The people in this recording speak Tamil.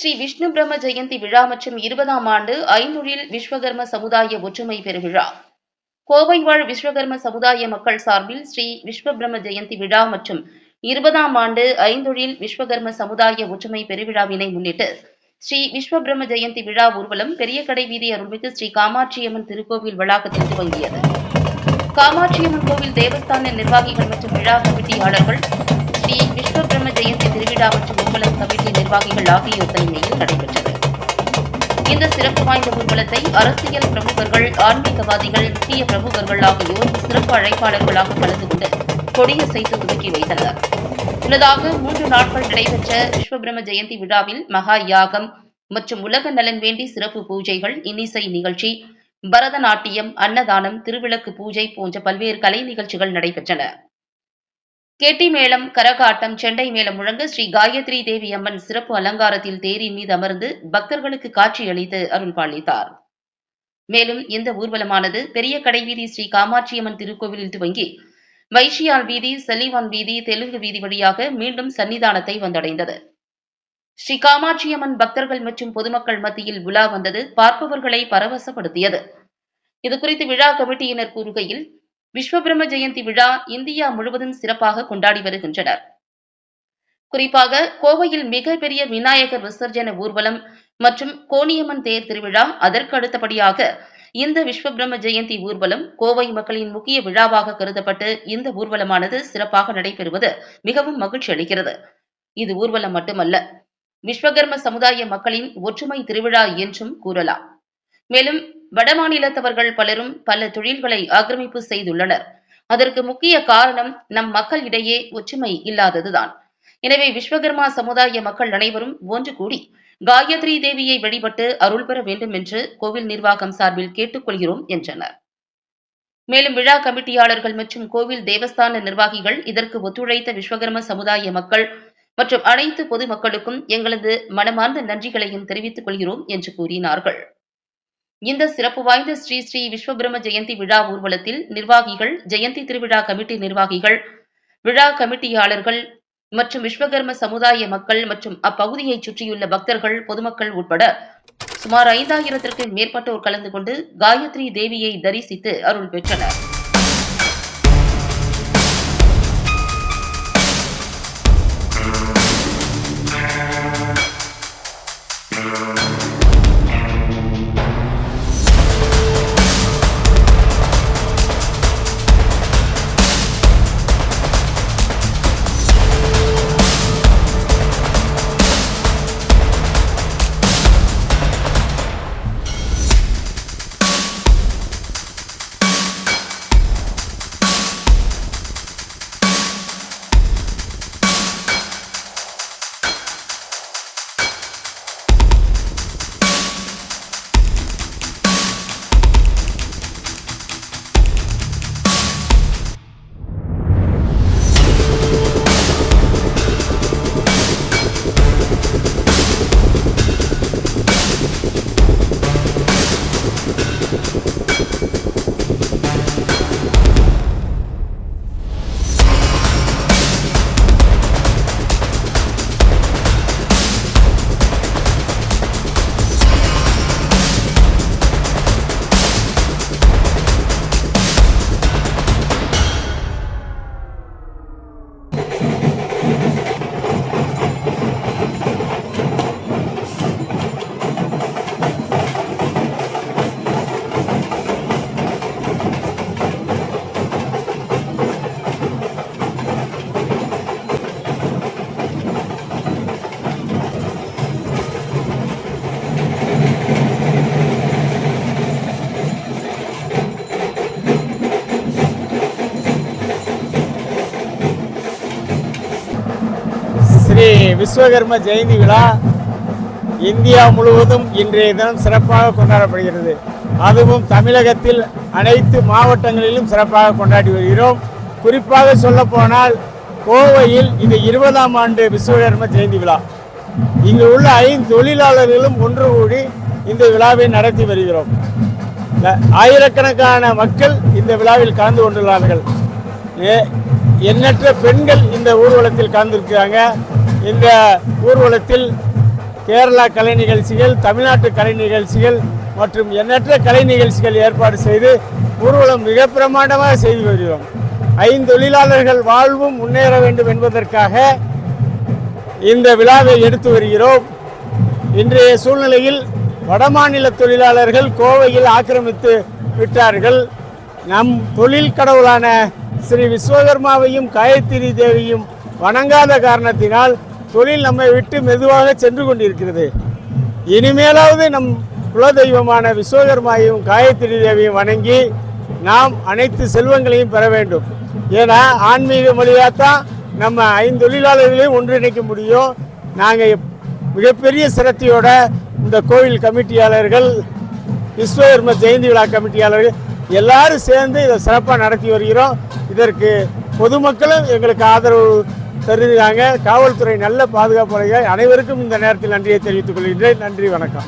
ஸ்ரீ விஷ்ணு பிரம்ம ஜெயந்தி விழா மற்றும் 20ஆம் ஆண்டு ஐந்தொழில் விஸ்வகர்ம சமுதாய ஒற்றுமை பெருவிழா. கோவை வாழ் விஸ்வகர்ம சமுதாய மக்கள் சார்பில் ஸ்ரீ விஸ்வ பிரம்ம ஜெயந்தி விழா மற்றும் 20ஆம் ஆண்டு ஐந்தொழில் விஸ்வகர்ம சமுதாய ஒற்றுமை பெருவிழாவினை முன்னிட்டு ஸ்ரீ விஸ்வ பிரம்ம ஜெயந்தி விழா ஊர்வலம் பெரிய கடை வீதி அருள்மிகு ஸ்ரீ காமாட்சியம்மன் திருக்கோவில் வளாகத்தில் துவங்கியது. காமாட்சியம்மன் கோவில் தேவஸ்தான நிர்வாகிகள் மற்றும் விழா கமிட்டியாளர்கள், ஸ்ரீ விஸ்வ பிரம்ம ஜெயந்தி திருவிழா மற்றும் ஊர்வலம் கமிட்டி நிர்வாகிகள் ஆகியோர் தலைமையில் நடைபெற்றது. இந்த சிறப்பு வாய்ந்த ஊர்வலத்தை அரசியல் பிரமுகர்கள், ஆன்மீகவாதிகள், முக்கிய பிரமுகர்கள் ஆகியோர் சிறப்பு அழைப்பாளர்களாக கலந்து கொண்டு கொடியசைத்து துவக்கி வைத்தனர். முன்னதாக 3 நாட்கள் நடைபெற்ற விஸ்வபிரம்ம ஜெயந்தி விழாவில் மகா யாகம் மற்றும் உலக நலன் வேண்டி சிறப்பு பூஜைகள், இன்னிசை நிகழ்ச்சி, பரதநாட்டியம், அன்னதானம், திருவிளக்கு பூஜை போன்ற பல்வேறு கலை நிகழ்ச்சிகள் நடைபெற்றன. கேட்டி மேளம், கரகாட்டம், செண்டை மேளம் முழங்க ஸ்ரீ காயத்ரி தேவி அம்மன் சிறப்பு அலங்காரத்தில் தேரின் மீது அமர்ந்து பக்தர்களுக்கு காட்சியளித்து அருள்பாலித்தார். மேலும் இந்த ஊர்வலமானது பெரிய கடைவீதி ஸ்ரீ காமாட்சியம்மன் திருக்கோவிலில் துவங்கி வைஷியால் வீதி, செல்லிவான் வீதி, தெலுங்கு வீதி வழியாக மீண்டும் சன்னிதானத்தை வந்தடைந்தது. ஸ்ரீ காமாட்சியம்மன் பக்தர்கள் மற்றும் பொதுமக்கள் மத்தியில் உலா வந்தது பார்ப்பவர்களை பரவசப்படுத்தியது. இதுகுறித்து விழா கமிட்டியினர் கூறுகையில், விஸ்வபிரம்ம ஜெயந்தி விழா இந்தியா முழுவதும் சிறப்பாக கொண்டாடி வருகின்றனர். குறிப்பாக கோவையில் மிகப்பெரிய விநாயகர் விசர்ஜன ஊர்வலம் மற்றும் கோணியம்மன் தேர் திருவிழா, அதற்கு அடுத்தபடியாக இந்த விஸ்வபிரம்ம ஜெயந்தி ஊர்வலம் கோவை மக்களின் முக்கிய விழாவாக கருதப்பட்டு இந்த ஊர்வலமானது சிறப்பாக நடைபெறுவது மிகவும் மகிழ்ச்சி அளிக்கிறது. இது ஊர்வலம் மட்டுமல்ல, விஸ்வகர்ம சமுதாய மக்களின் ஒற்றுமை திருவிழா என்றும் கூறலாம். மேலும் வடமாநிலத்தவர்கள் பலரும் பல தொழில்களை ஆக்கிரமிப்பு செய்துள்ளனர். அதற்கு முக்கிய காரணம் நம் மக்கள் இடையே ஒற்றுமை இல்லாததுதான். எனவே விஸ்வகர்மா சமுதாய மக்கள் அனைவரும் ஒன்று கூடி காயத்ரி தேவியை வழிபட்டு அருள் பெற வேண்டும் என்று கோவில் நிர்வாகம் சார்பில் கேட்டுக்கொள்கிறோம் என்றனர். மேலும் விழா கமிட்டியாளர்கள் மற்றும் கோவில் தேவஸ்தான நிர்வாகிகள் இதற்கு ஒத்துழைத்த விஸ்வகர்ம சமுதாய மக்கள் மற்றும் அனைத்து பொதுமக்களுக்கும் எங்களது மனமார்ந்த நன்றிகளையும் தெரிவித்துக் கொள்கிறோம் என்று கூறினார்கள். இந்த சிறப்பு வாய்ந்த ஸ்ரீ ஸ்ரீ விஸ்வபிரம்ம ஜெயந்தி விழா ஊர்வலத்தில் நிர்வாகிகள், ஜெயந்தி திருவிழா கமிட்டி நிர்வாகிகள், விழா கமிட்டியாளர்கள் மற்றும் விஸ்வகர்ம சமுதாய மக்கள் மற்றும் அப்பகுதியைச் சுற்றியுள்ள பக்தர்கள், பொதுமக்கள் உட்பட சுமார் 5000த்திற்கும் மேற்பட்டோர் கலந்து கொண்டு காயத்ரி தேவியை தரிசித்து அருள் பெற்றனர். ஸ்ரீ விஸ்வகர்ம ஜெயந்தி விழா இந்தியா முழுவதும் இன்றைய தினம் சிறப்பாக கொண்டாடப்படுகிறது. அதுவும் தமிழகத்தில் அனைத்து மாவட்டங்களிலும் சிறப்பாக கொண்டாடி வருகிறோம். குறிப்பாக சொல்லப்போனால் கோவையில் இது 20ஆம் ஆண்டு விஸ்வகர்ம ஜெயந்தி விழா. இங்கு உள்ள 5 தொழிலாளர்களும் ஒன்று கூடி இந்த விழாவை நடத்தி வருகிறோம். ஆயிரக்கணக்கான மக்கள் இந்த விழாவில் கலந்து கொண்டுள்ளார்கள். எண்ணற்ற பெண்கள் இந்த ஊர்வலத்தில் கலந்துருக்கிறாங்க. இந்த ஊர்வலத்தில் கேரளா கலை நிகழ்ச்சிகள், தமிழ்நாட்டு கலை நிகழ்ச்சிகள் மற்றும் எண்ணற்ற கலை நிகழ்ச்சிகள் ஏற்பாடு செய்து ஊர்வலம் மிக பிரமாண்டமாக செய்து வருகிறோம். ஐந்தொழிலாளர்கள் வாழ்வும் முன்னேற வேண்டும் என்பதற்காக இந்த விழாவை எடுத்து வருகிறோம். இன்றைய சூழ்நிலையில் வடமாநில தொழிலாளர்கள் கோவையில் ஆக்கிரமித்து விட்டார்கள். நம் தொழில் கடவுளான ஸ்ரீ விஸ்வகர்மாவையும் காயத்ரி தேவியும் வணங்காத காரணத்தினால் தொழில் நம்மை விட்டு மெதுவாக சென்று கொண்டிருக்கிறது. இனிமேலாவது நம் குலதெய்வமான விஸ்வகர்மாவையும் காயத்ரி தேவியும் வணங்கி நாம் அனைத்து செல்வங்களையும் பெற வேண்டும். ஏன்னா ஆன்மீக மொழியாகத்தான் நம்ம ஐந்தொழிலாளர்களையும் ஒன்றிணைக்க முடியும். நாங்கள் மிகப்பெரிய சிரத்தையோட இந்த கோவில் கமிட்டியாளர்கள், விஸ்வகர்ம ஜெயந்தி விழா கமிட்டியாளர்கள் எல்லாரும் சேர்ந்து இதை சிறப்பாக நடத்தி வருகிறோம். இதற்கு பொதுமக்களும் எங்களுக்கு ஆதரவு தருகிறாங்க. காவல்துறை நல்ல பாதுகாப்பு அனைவருக்கும் இந்த நேரத்தில் நன்றியை தெரிவித்துக் கொள்கின்றேன். நன்றி, வணக்கம்.